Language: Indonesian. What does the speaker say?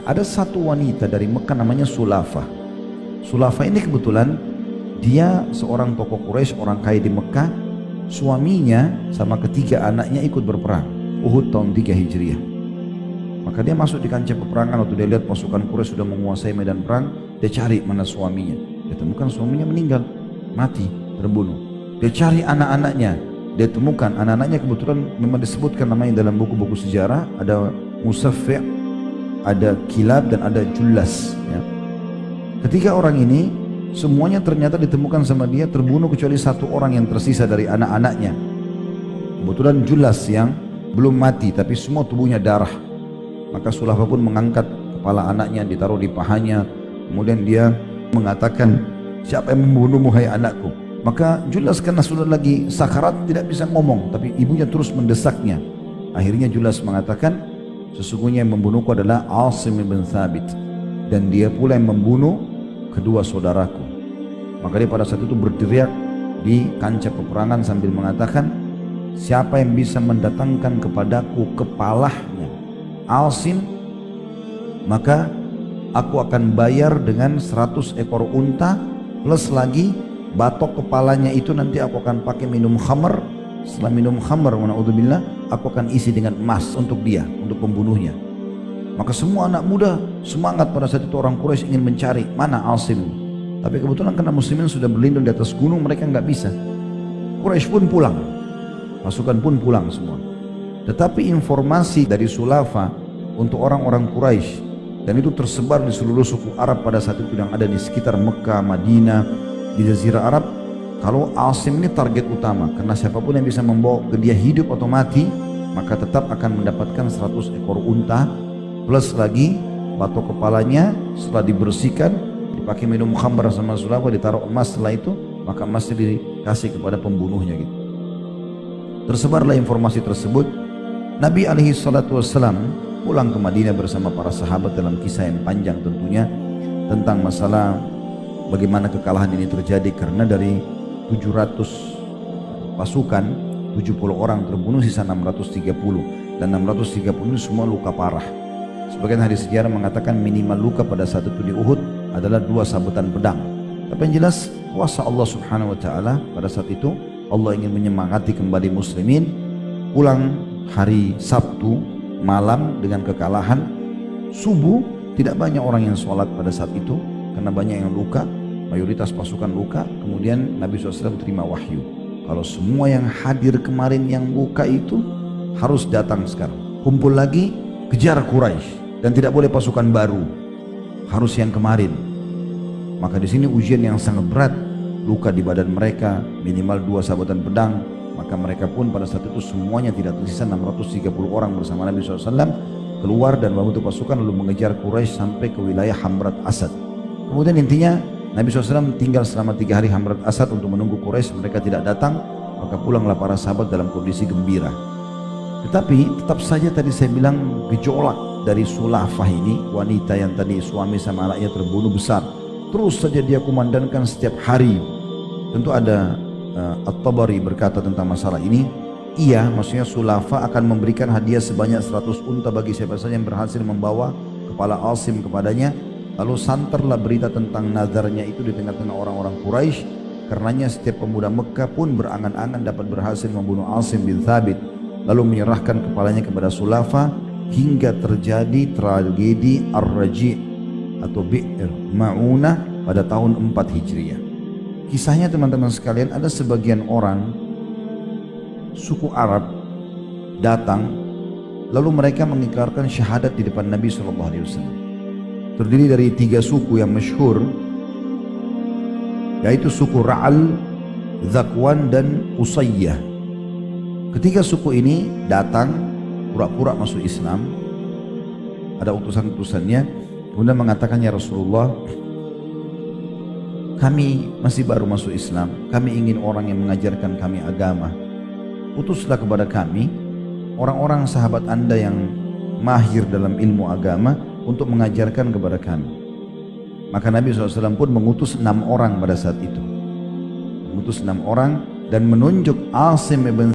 Ada satu wanita dari Mekah namanya Sulafah. Sulafah ini kebetulan dia seorang tokoh Quraisy, orang kaya di Mekah. Suaminya sama ketiga anaknya ikut berperang Uhud tahun 3 Hijriah. Maka dia masuk di kancah peperangan. Waktu dia lihat pasukan Quraisy sudah menguasai medan perang, dia cari mana suaminya. Dia temukan suaminya meninggal, mati, terbunuh. Dia cari anak-anaknya, dia temukan anak-anaknya kebetulan memang disebutkan namanya dalam buku-buku sejarah. Ada Musaffi', ada Kilab, dan ada Jullas ya. Ketiga orang ini semuanya ternyata ditemukan sama dia terbunuh kecuali satu orang yang tersisa dari anak-anaknya. Kebetulan Jullas yang belum mati tapi semua tubuhnya darah. Maka Sulafah pun mengangkat kepala anaknya, ditaruh di pahanya. Kemudian dia mengatakan, siapa yang membunuhmu hai anakku? Maka Jullas karena sudah lagi sakarat tidak bisa ngomong, tapi ibunya terus mendesaknya. Akhirnya Jullas mengatakan, sesungguhnya yang membunuhku adalah Asim bin Thabit, dan dia pula yang membunuh kedua saudaraku. Maka dia pada saat itu berteriak di kancah peperangan sambil mengatakan, siapa yang bisa mendatangkan kepadaku kepalanya Asim, maka aku akan bayar dengan 100 ekor unta plus lagi batok kepalanya itu nanti aku akan pakai minum khamr. Setelah minum khamr, na'udzubillah, aku akan isi dengan emas untuk dia, untuk pembunuhnya. Maka semua anak muda semangat pada saat itu. Orang Quraisy ingin mencari mana Asim, tapi kebetulan karena muslimin sudah berlindung di atas gunung, mereka nggak bisa. Quraisy pun pulang, pasukan pun pulang semua. Tetapi informasi dari Sulafah untuk orang-orang Quraisy, dan itu tersebar di seluruh suku Arab pada saat itu yang ada di sekitar Mekah, Madinah, di Jazirah Arab, kalau Asim ini target utama, karena siapapun yang bisa membawa ke dia hidup atau mati, maka tetap akan mendapatkan 100 ekor unta plus lagi batok kepalanya. Setelah dibersihkan, dipakai minum khamr sama Sulafah, ditaruh emas. Setelah itu maka emasnya dikasih kepada pembunuhnya gitu. Tersebarlah informasi tersebut. Nabi SAW pulang ke Madinah bersama para sahabat dalam kisah yang panjang tentunya tentang masalah bagaimana kekalahan ini terjadi, karena dari 700 pasukan 70 orang terbunuh, sisa 630, dan 630 ini semua luka parah. Sebagian hadis sejarah mengatakan minimal luka pada saat itu di Uhud adalah 2 sabetan pedang. Tapi yang jelas kuasa Allah Subhanahu wa taala pada saat itu, Allah ingin menyemangati kembali muslimin. Pulang hari Sabtu malam dengan kekalahan. Subuh tidak banyak orang yang sholat pada saat itu karena banyak yang luka, mayoritas pasukan luka. Kemudian Nabi SAW terima wahyu, kalau semua yang hadir kemarin yang luka itu harus datang sekarang, kumpul lagi, kejar Quraisy, dan tidak boleh pasukan baru, harus yang kemarin. Maka di sini ujian yang sangat berat, luka di badan mereka minimal 2 sabetan pedang. Maka mereka pun pada saat itu semuanya tidak tersisa 630 orang bersama Nabi SAW keluar dan membentuk pasukan lalu mengejar Quraisy sampai ke wilayah Hamrat Asad. Kemudian intinya Nabi SAW tinggal selama 3 hari Hamrat Asad untuk menunggu Quraisy. Mereka tidak datang, maka pulanglah para sahabat dalam kondisi gembira. Tetapi tetap saja tadi saya bilang gejolak dari Sulafah ini, wanita yang tadi suami sama anaknya terbunuh besar, terus saja dia kumandangkan setiap hari. Tentu ada At-Tabari berkata tentang masalah ini, iya, maksudnya Sulafah akan memberikan hadiah sebanyak 100 unta bagi siapa saja yang berhasil membawa kepala Asim kepadanya. Lalu santerlah berita tentang nazarnya itu di tengah-tengah orang-orang Quraisy. Karenanya setiap pemuda Mekah pun berangan-angan dapat berhasil membunuh Asim bin Thabit, lalu menyerahkan kepalanya kepada Sulafah, hingga terjadi tragedi Ar-Raji' atau Bi'r Ma'unah pada tahun 4 Hijriah. Kisahnya teman-teman sekalian, ada sebagian orang suku Arab datang lalu mereka mengikrarkan syahadat di depan Nabi SAW. Terdiri dari 3 suku yang masyhur, yaitu suku Ra'al, Zakwan, dan Usayyah. Ketiga suku ini datang pura-pura masuk Islam. Ada utusan-utusannya, kemudian mengatakan, ya Rasulullah, kami masih baru masuk Islam, kami ingin orang yang mengajarkan kami agama. Utuslah kepada kami orang-orang sahabat Anda yang mahir dalam ilmu agama untuk mengajarkan kepada kami. Maka Nabi SAW pun mengutus 6 orang pada saat itu. Mengutus 6 orang dan menunjuk Asim bin